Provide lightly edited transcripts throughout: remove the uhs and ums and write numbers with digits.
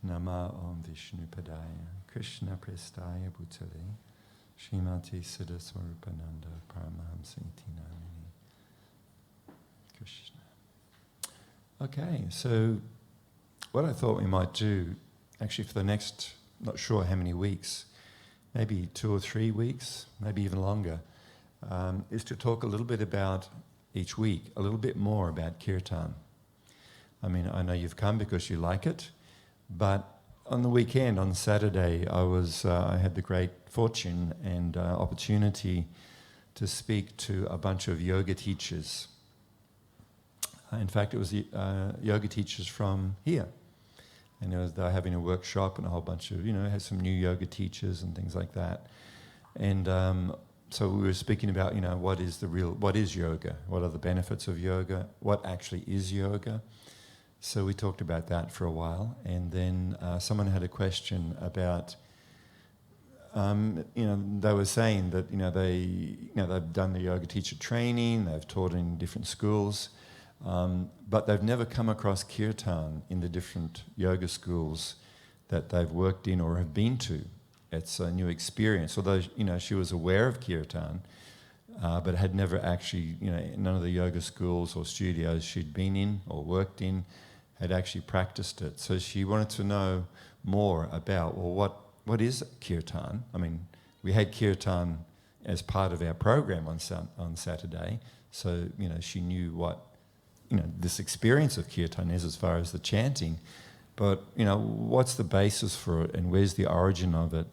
Nama Om Vishnu Padaya Krishna Prestaya Bhutale Srimati Siddhaswarupananda Paramahamsa Iti Namini. Krishna. Okay, so what I thought we might do, actually for the next, not sure how many weeks, maybe 2 or 3 weeks, maybe even longer, is to talk a little bit about, each week, a little bit more about kirtan. I mean, I know you've come because you like it, but on the weekend, on Saturday, I had the great fortune and opportunity to speak to a bunch of yoga teachers. In fact, it was the yoga teachers from here. And they were having a workshop and a whole bunch of, had some new yoga teachers and things like that. And so we were speaking about, what is yoga? What are the benefits of yoga? What actually is yoga? So we talked about that for a while. And then someone had a question about, they were saying that, they've done the yoga teacher training, they've taught in different schools, but they've never come across kirtan in the different yoga schools that they've worked in or have been to. It's a new experience. Although, she was aware of kirtan, but had never actually, none of the yoga schools or studios she'd been in or worked in had actually practiced it. So she wanted to know more about, what is kirtan? I mean, we had kirtan as part of our program on Saturday, so, she knew what, this experience of kirtan is as far as the chanting, but, what's the basis for it and where's the origin of it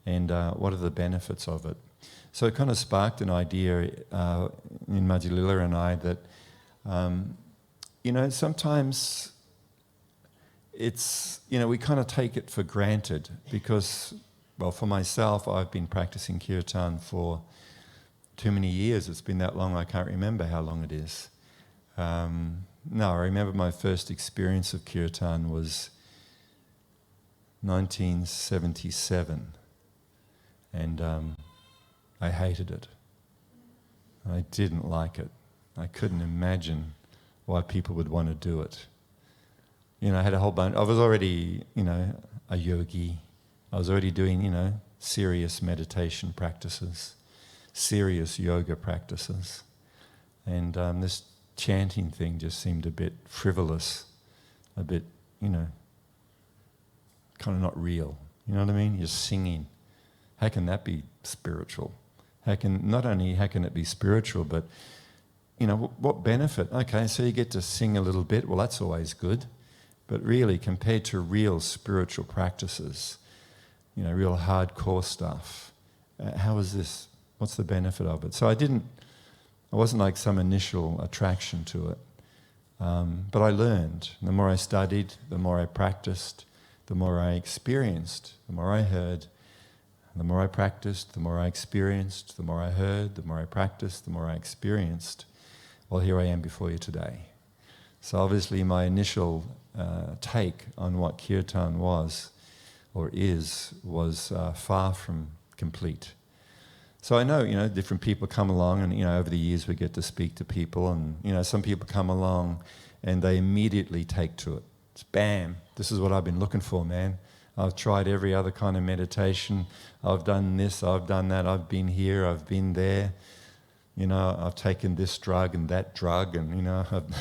and what are the benefits of it? So it kind of sparked an idea in Madhulila and I that, sometimes it's, we kind of take it for granted because, well, for myself, I've been practicing kirtan for too many years. It's been that long, I can't remember how long it is. No, I remember my first experience of kirtan was 1977, and I hated it. I didn't like it. I couldn't imagine why people would want to do it. I had a whole bunch. I was already, a yogi. I was already doing, serious meditation practices, serious yoga practices. And this chanting thing just seemed a bit frivolous, a bit, kind of not real. You know what I mean? You're singing. How can that be spiritual? Not only how can it be spiritual, but, what benefit? Okay, so you get to sing a little bit. Well, that's always good. But really, compared to real spiritual practices, real hardcore stuff, how is this? What's the benefit of it? So I wasn't like some initial attraction to it. But I learned. The more I studied, the more I practiced, the more I experienced, the more I heard, the more I practiced, the more I experienced, the more I heard, the more I practiced, the more I experienced. Well, here I am before you today. So obviously my initial take on what kirtan was or is was far from complete. So I know, different people come along and, over the years we get to speak to people and, some people come along and they immediately take to it. It's bam, this is what I've been looking for, man. I've tried every other kind of meditation. I've done this, I've done that, I've been here, I've been there. I've taken this drug and that drug and, I've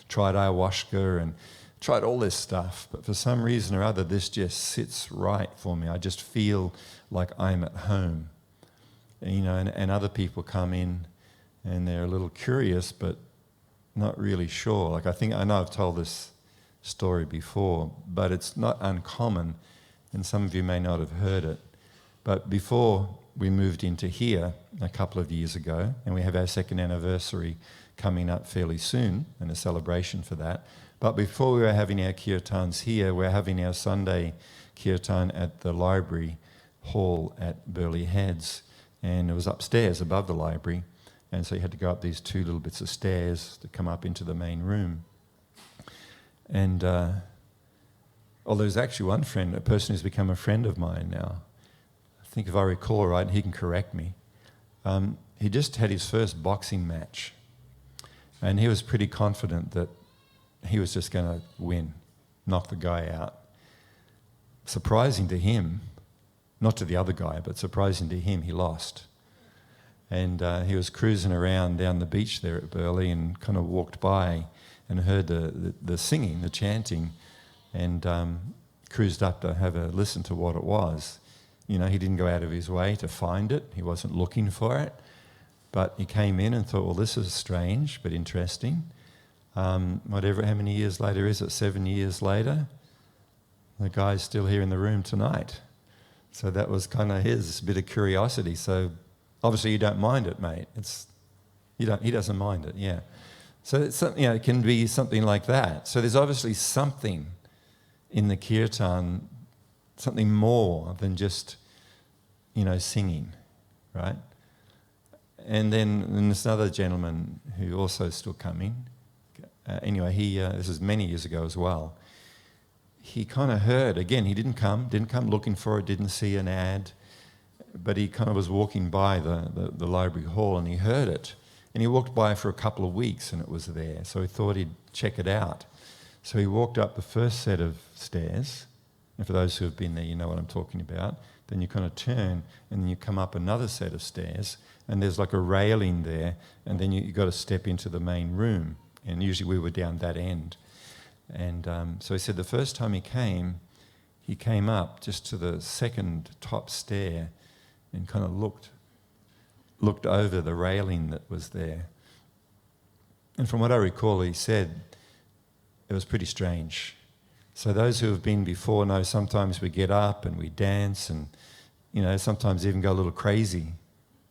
tried ayahuasca and tried all this stuff. But for some reason or other, this just sits right for me. I just feel like I'm at home. And other people come in and they're a little curious but not really sure. Like I know I've told this story before, but it's not uncommon, and some of you may not have heard it. But before we moved into here a couple of years ago, and we have our second anniversary coming up fairly soon, and a celebration for that. But before we were having our kirtans here, we're having our Sunday kirtan at the library hall at Burleigh Heads. And it was upstairs above the library, and so you had to go up these 2 little bits of stairs to come up into the main room. And there's actually one friend, a person who's become a friend of mine now. I think if I recall right, he can correct me. He just had his first boxing match, and he was pretty confident that he was just going to win, knock the guy out. surprising to him, not to the other guy, but surprising to him, he lost. And he was cruising around down the beach there at Burleigh and kind of walked by and heard the singing, the chanting, and cruised up to have a listen to what it was. You know, he didn't go out of his way to find it. He wasn't looking for it. But he came in and thought, well, this is strange but interesting. How many years later is it? 7 years later? The guy's still here in the room tonight. So that was kind of his bit of curiosity. So obviously you don't mind it, mate. He doesn't mind it, yeah. So it's, it can be something like that. So there's obviously something in the kirtan, something more than just, singing, right? And then there's another gentleman who also is still coming. This is many years ago as well. He kind of heard, again, he didn't come looking for it, didn't see an ad, but he kind of was walking by the library hall and he heard it. And he walked by for a couple of weeks and it was there. So he thought he'd check it out. So he walked up the first set of stairs. And for those who have been there, you know what I'm talking about. Then you kind of turn and then you come up another set of stairs and there's like a railing there and then you got to step into the main room. And usually we were down that end. And so he said the first time he came up just to the second top stair and kind of looked over the railing that was there. And from what I recall, he said it was pretty strange. So those who have been before know sometimes we get up and we dance and, sometimes even go a little crazy.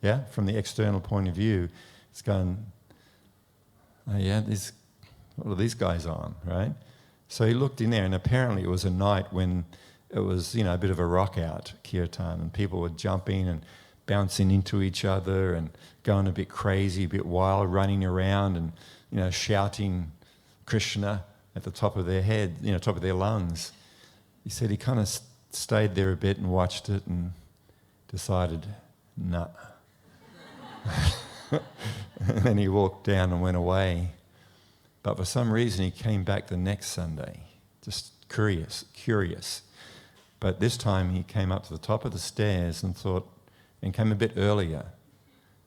Yeah, from the external point of view, it's going, oh yeah, what are these guys on, right? So he looked in there and apparently it was a night when it was, a bit of a rock out, kirtan, and people were jumping and bouncing into each other and going a bit crazy, a bit wild, running around and, shouting Krishna at the top of their head, top of their lungs. He said he kind of stayed there a bit and watched it and decided, nah. And then he walked down and went away. But for some reason he came back the next Sunday, just curious. But this time he came up to the top of the stairs and came a bit earlier.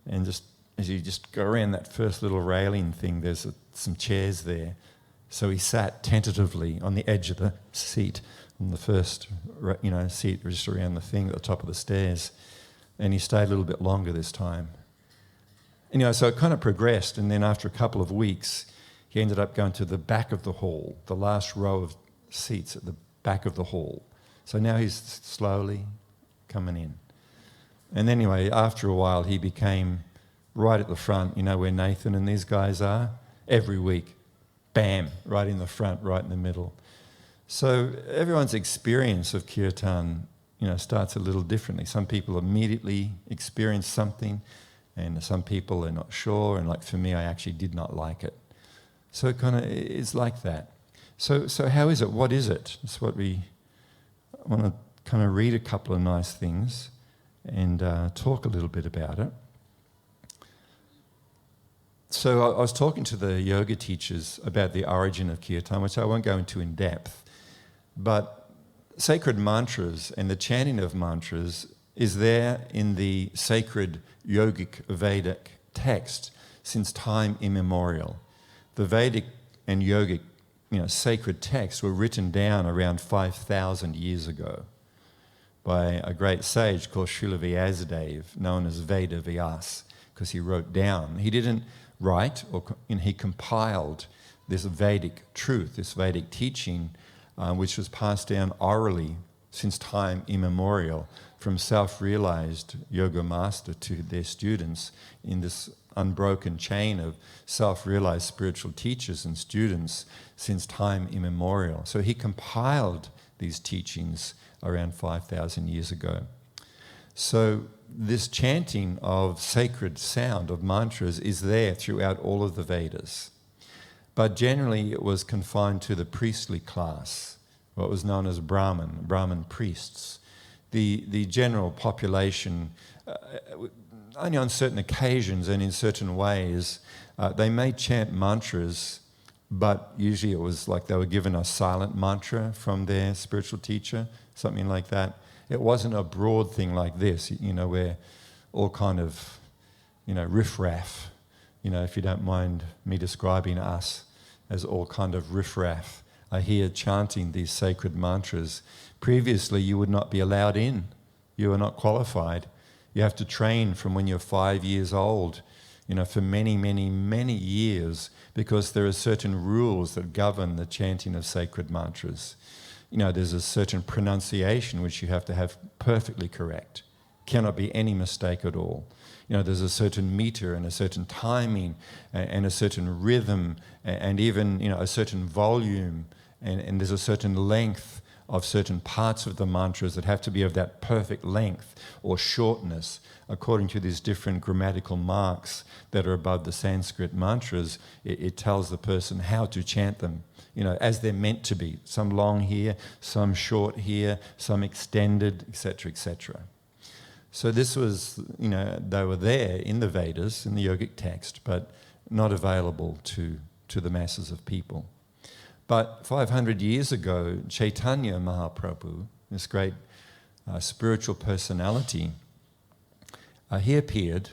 And just as you just go around that first little railing thing, there's some chairs there. So he sat tentatively on the edge of the seat, on the first seat just around the thing at the top of the stairs. And he stayed a little bit longer this time. So it kind of progressed, and then after a couple of weeks, he ended up going to the back of the hall, the last row of seats at the back of the hall. So now he's slowly coming in. And anyway, after a while, he became right at the front, where Nathan and these guys are, every week. Bam, right in the front, right in the middle. So everyone's experience of kirtan, starts a little differently. Some people immediately experience something, and some people are not sure, and like for me, I actually did not like it. So it kind of is like that. So how is it? What is it? That's what I want to kind of read a couple of nice things and talk a little bit about it. So I was talking to the yoga teachers about the origin of kirtan, which I won't go into in depth, but sacred mantras and the chanting of mantras is there in the sacred yogic Vedic text since time immemorial. The Vedic and yogic, sacred texts were written down around 5,000 years ago by a great sage called Srila Vyasadeva, known as Veda Vyas, because he wrote down. He didn't write, he compiled this Vedic truth, this Vedic teaching, which was passed down orally since time immemorial from self-realized yoga master to their students in this unbroken chain of self-realized spiritual teachers and students since time immemorial. So he compiled these teachings around 5,000 years ago. So this chanting of sacred sound, of mantras, is there throughout all of the Vedas. But generally it was confined to the priestly class, what was known as Brahmin priests. The general population, only on certain occasions and in certain ways, they may chant mantras but usually it was like they were given a silent mantra from their spiritual teacher, something like that. It wasn't a broad thing like this, where all kind of, riffraff, if you don't mind me describing us as all kind of riffraff, are here chanting these sacred mantras. Previously, you would not be allowed in. You are not qualified. You have to train from when you're 5 years old, for many, many, many years, because there are certain rules that govern the chanting of sacred mantras. There's a certain pronunciation which you have to have perfectly correct. Cannot be any mistake at all. There's a certain meter and a certain timing and a certain rhythm and even, a certain volume and there's a certain length of certain parts of the mantras that have to be of that perfect length or shortness according to these different grammatical marks that are above the Sanskrit mantras. It tells the person how to chant them, as they're meant to be. Some long here, some short here, some extended, etc., etc. So this was, they were there in the Vedas, in the yogic text, but not available to the masses of people. But 500 years ago, Chaitanya Mahaprabhu, this great spiritual personality, he appeared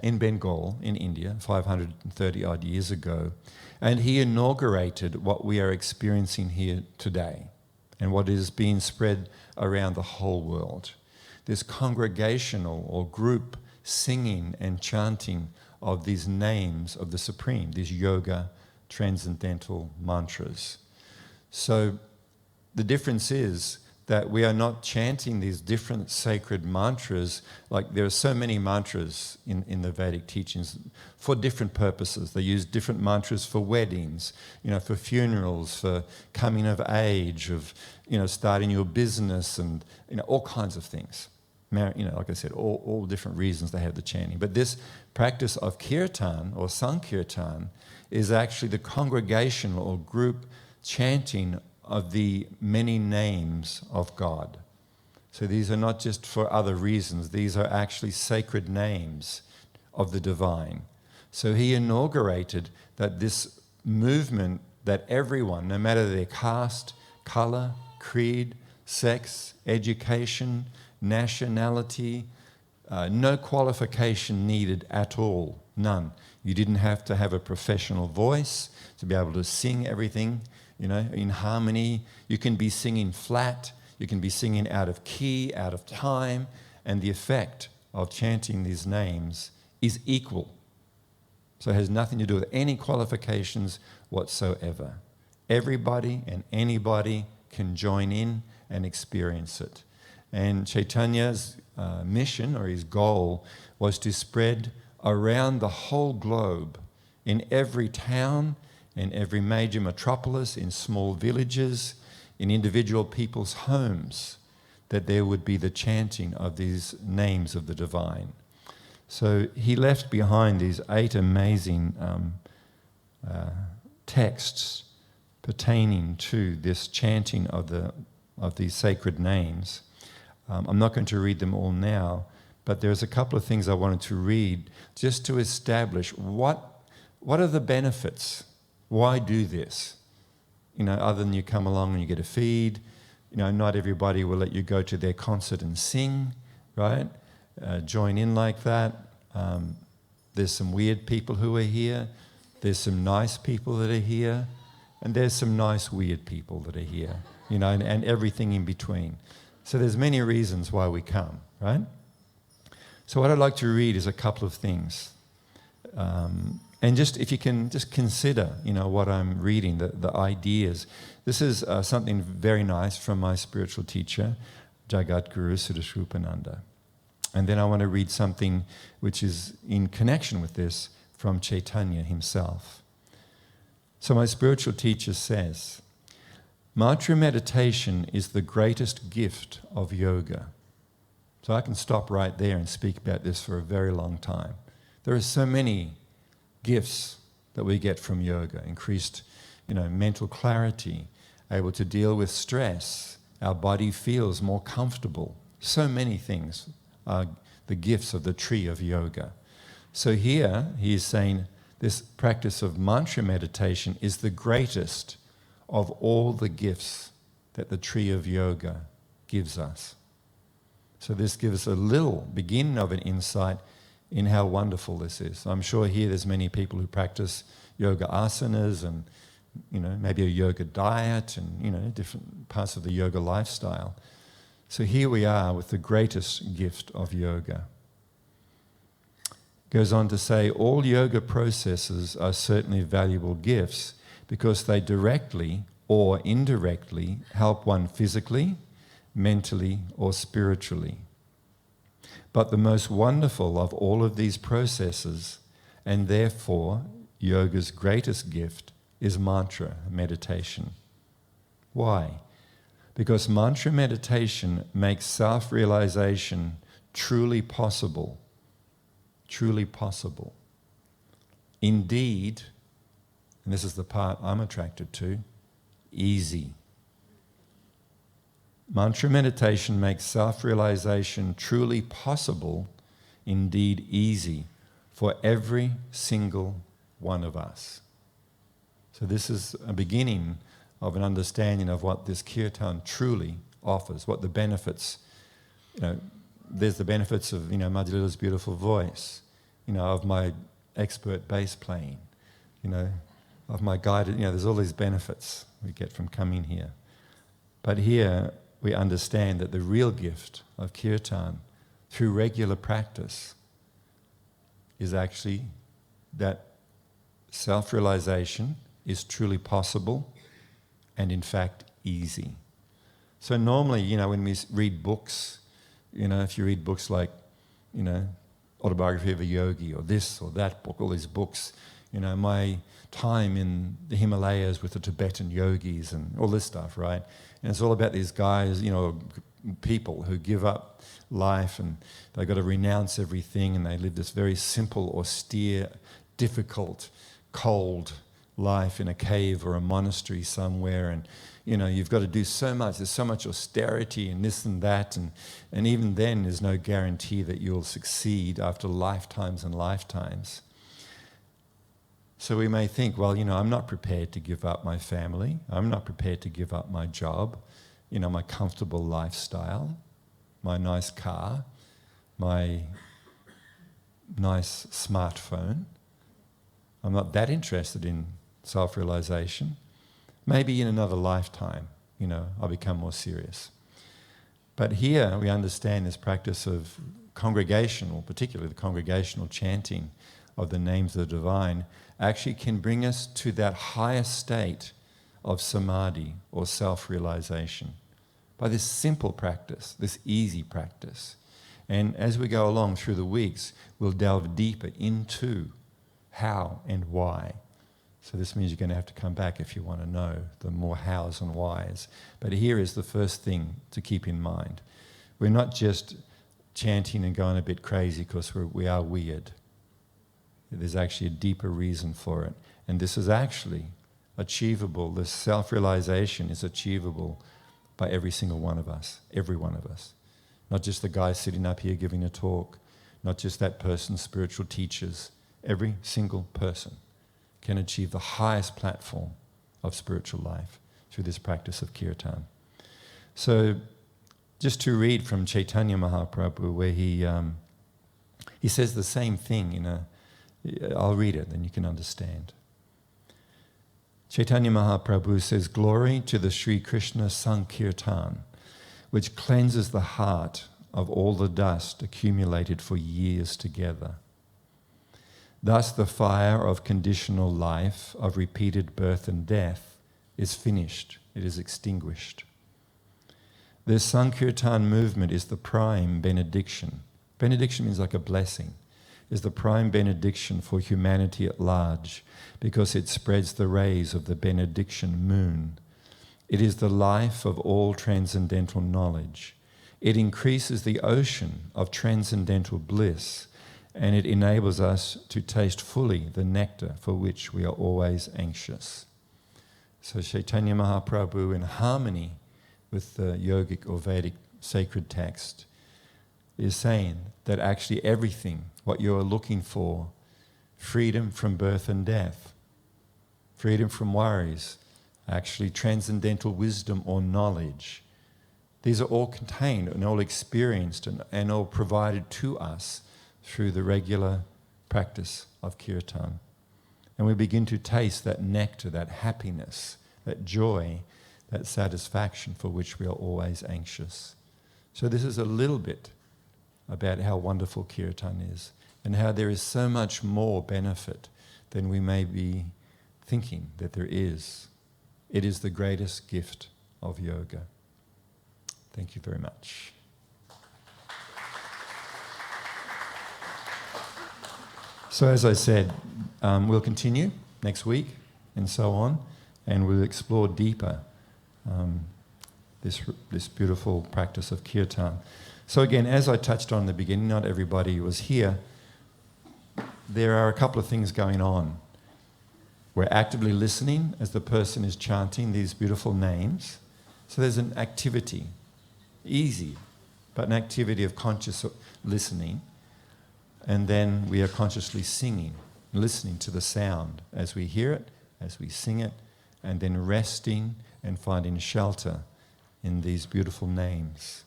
in Bengal, in India, 530 odd years ago, and he inaugurated what we are experiencing here today and what is being spread around the whole world. This congregational or group singing and chanting of these names of the Supreme, these yoga transcendental mantras. So the difference is that we are not chanting these different sacred mantras. Like there are so many mantras in the Vedic teachings for different purposes. They use different mantras for weddings, for funerals, for coming of age, of starting your business, and all kinds of things. Like I said, all different reasons they have the chanting. But this practice of kirtan or Sankirtan is actually the congregational or group chanting of the many names of God. So these are not just for other reasons. These are actually sacred names of the divine. So he inaugurated that this movement that everyone, no matter their caste, color, creed, sex, education, nationality, no qualification needed at all, none. You didn't have to have a professional voice to be able to sing everything, in harmony. You can be singing flat, you can be singing out of key, out of time, and the effect of chanting these names is equal. So it has nothing to do with any qualifications whatsoever. Everybody and anybody can join in and experience it. And Chaitanya's mission or his goal was to spread around the whole globe, in every town, in every major metropolis, in small villages, in individual people's homes, that there would be the chanting of these names of the divine. So he left behind these 8 amazing texts pertaining to this chanting of these sacred names. I'm not going to read them all now, but there's a couple of things I wanted to read just to establish what are the benefits. Why do this? Other than you come along and you get a feed, not everybody will let you go to their concert and sing, right? Join in like that. There's some weird people who are here. There's some nice people that are here. And there's some nice weird people that are here, and everything in between. So there's many reasons why we come, right? So what I'd like to read is a couple of things. And just if you can just consider, what I'm reading, the ideas. This is something very nice from my spiritual teacher, Jagad Guru Siddhaswarupananda. And then I want to read something which is in connection with this from Chaitanya himself. So my spiritual teacher says, mantra meditation is the greatest gift of yoga. So I can stop right there and speak about this for a very long time. There are so many gifts that we get from yoga: increased, mental clarity, able to deal with stress, our body feels more comfortable. So many things are the gifts of the tree of yoga. So here he is saying this practice of mantra meditation is the greatest of all the gifts that the tree of yoga gives us. So this gives a little beginning of an insight in how wonderful this is. I'm sure here there's many people who practice yoga asanas and, maybe a yoga diet and, different parts of the yoga lifestyle. So here we are with the greatest gift of yoga. Goes on to say, all yoga processes are certainly valuable gifts because they directly or indirectly help one physically, mentally, or spiritually. But the most wonderful of all of these processes, and therefore yoga's greatest gift, is mantra meditation. Why? Because mantra meditation makes self-realization truly possible. Truly possible. Indeed, and this is the part I'm attracted to, easy. Mantra meditation makes self-realization truly possible, indeed easy, for every single one of us. So this is a beginning of an understanding of what this kirtan truly offers, what the benefits, there's the benefits of, Madhulika's beautiful voice, of my expert bass playing, of my guided, there's all these benefits we get from coming here. But here we understand that the real gift of kirtan, through regular practice, is actually that self-realization is truly possible and in fact easy. So normally, when we read books, if you read books like, Autobiography of a Yogi or this or that book, all these books, my time in the Himalayas with the Tibetan yogis and all this stuff, right? And it's all about these guys, people who give up life and they've got to renounce everything and they live this very simple, austere, difficult, cold life in a cave or a monastery somewhere, and you've got to do so much, there's so much austerity and this and that, and even then there's no guarantee that you'll succeed after lifetimes and lifetimes. So we may think, well, I'm not prepared to give up my family, I'm not prepared to give up my job, my comfortable lifestyle, my nice car, my nice smartphone. I'm not that interested in self-realization. Maybe in another lifetime, I'll become more serious. But here we understand this practice of congregational, particularly the congregational chanting of the names of the divine, actually can bring us to that higher state of samadhi or self-realization by this simple practice, this easy practice. And as we go along through the weeks, we'll delve deeper into how and why. So this means you're going to have to come back if you want to know the more hows and whys. But here is the first thing to keep in mind. We're not just chanting and going a bit crazy because we are weird. There's actually a deeper reason for it. And this is actually achievable. This self-realization is achievable by every single one of us, every one of us. Not just the guy sitting up here giving a talk, not just that person's spiritual teachers. Every single person can achieve the highest platform of spiritual life through this practice of kirtan. So just to read from Chaitanya Mahaprabhu, where he says the same thing I'll read it, then you can understand. Chaitanya Mahaprabhu says, "Glory to the Sri Krishna Sankirtan, which cleanses the heart of all the dust accumulated for years together. Thus the fire of conditional life, of repeated birth and death, is finished, it is extinguished. The Sankirtan movement is the prime benediction. Benediction means like a blessing, is the prime benediction for humanity at large, because it spreads the rays of the benediction moon. It is the life of all transcendental knowledge. It increases the ocean of transcendental bliss, and it enables us to taste fully the nectar for which we are always anxious." So Chaitanya Mahaprabhu, in harmony with the yogic or Vedic sacred text, is saying that actually everything, what you are looking for, freedom from birth and death, freedom from worries, actually transcendental wisdom or knowledge. These are all contained and all experienced and all provided to us through the regular practice of kirtan. And we begin to taste that nectar, that happiness, that joy, that satisfaction for which we are always anxious. So this is a little bit about how wonderful kirtan is and how there is so much more benefit than we may be thinking that there is. It is the greatest gift of yoga. Thank you very much. So as I said, we'll continue next week and so on, and we'll explore deeper this beautiful practice of kirtan. So again, as I touched on in the beginning, not everybody was here. There are a couple of things going on. We're actively listening as the person is chanting these beautiful names. So there's an activity, easy, but an activity of conscious listening. And then we are consciously singing, listening to the sound as we hear it, as we sing it, and then resting and finding shelter in these beautiful names.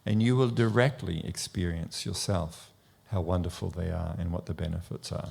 And you will directly experience yourself how wonderful they are and what the benefits are.